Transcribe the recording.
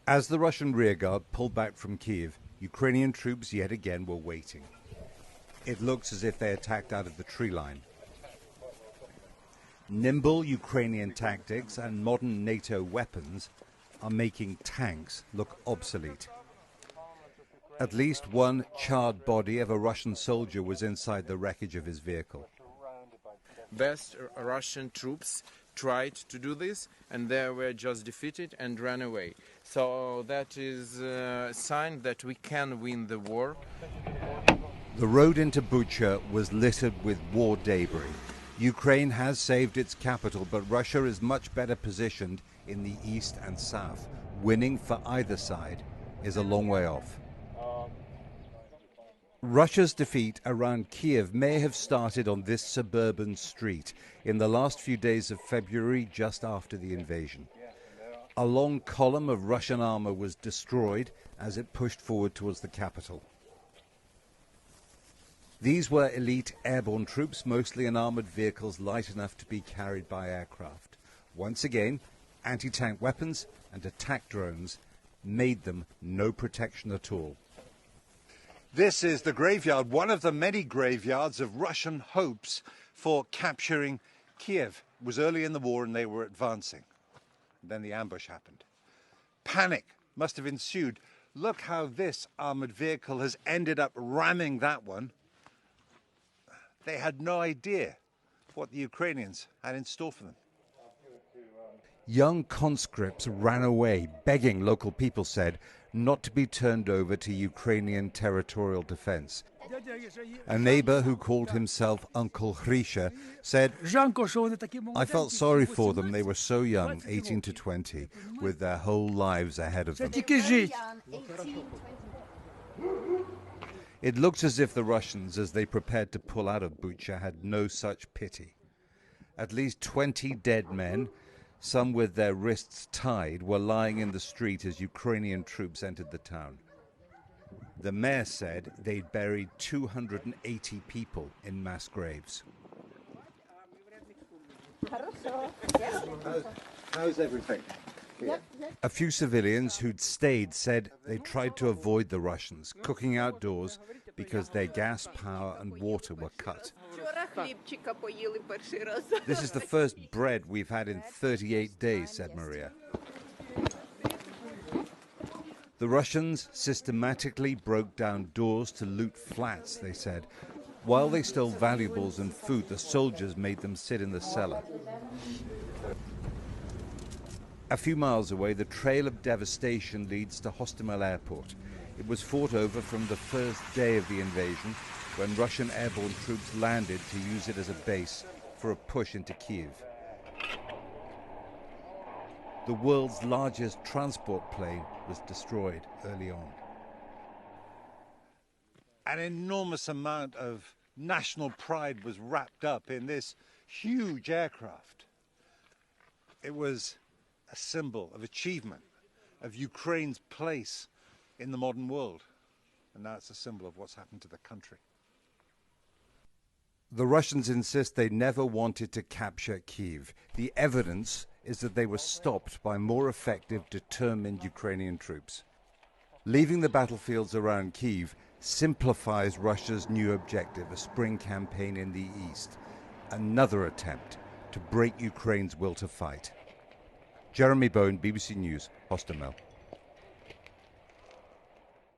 As the Russian rearguard pulled back from Kiev, Ukrainian troops yet again were waiting. It looks as if they attacked out of the tree line. Nimble Ukrainian tactics and modern NATO weapons are making tanks look obsolete. At least one charred body of a Russian soldier was inside the wreckage of his vehicle. Best Russian troops tried to do this, and they were just defeated and ran away. So that is a sign that we can win the war. The road into Bucha was littered with war debris. Ukraine has saved its capital, but Russia is much better positioned in the east and south. Winning for either side is a long way off. Russia's defeat around Kiev may have started on this suburban street in the last few days of February, just after the invasion. A long column of Russian armor was destroyed as it pushed forward towards the capital. These were elite airborne troops, mostly in armored vehicles light enough to be carried by aircraft. Once again, anti-tank weapons and attack drones made them no protection at all. This is the graveyard, one of the many graveyards of Russian hopes for capturing Kiev. It was early in the war and they were advancing. Then the ambush happened. Panic must have ensued. Look how this armored vehicle has ended up ramming that one. They had no idea what the Ukrainians had in store for them. Young conscripts ran away, begging, local people said, not to be turned over to Ukrainian territorial defense. A neighbor who called himself Uncle Hrisha said, "I felt sorry for them. They were so young, 18 to 20, with their whole lives ahead of them." It looked as if the Russians, as they prepared to pull out of Bucha, had no such pity. At least 20 dead men, some with their wrists tied, were lying in the street as Ukrainian troops entered the town. The mayor said they'd buried 280 people in mass graves. How's everything? A few civilians who'd stayed said they tried to avoid the Russians, cooking outdoors because their gas, power and water were cut. "This is the first bread we've had in 38 days, said Maria. The Russians systematically broke down doors to loot flats, they said. While they stole valuables and food, the soldiers made them sit in the cellar. A few miles away, the trail of devastation leads to Hostomel Airport. It was fought over from the first day of the invasion, when Russian airborne troops landed to use it as a base for a push into Kiev. The world's largest transport plane was destroyed early on. An enormous amount of national pride was wrapped up in this huge aircraft. It was a symbol of achievement, of Ukraine's place in the modern world. And now it's a symbol of what's happened to the country. The Russians insist they never wanted to capture Kiev. The evidence is that they were stopped by more effective, determined Ukrainian troops. Leaving the battlefields around Kiev simplifies Russia's new objective, a spring campaign in the east, another attempt to break Ukraine's will to fight. Jeremy Bowen, BBC News, Hostomel.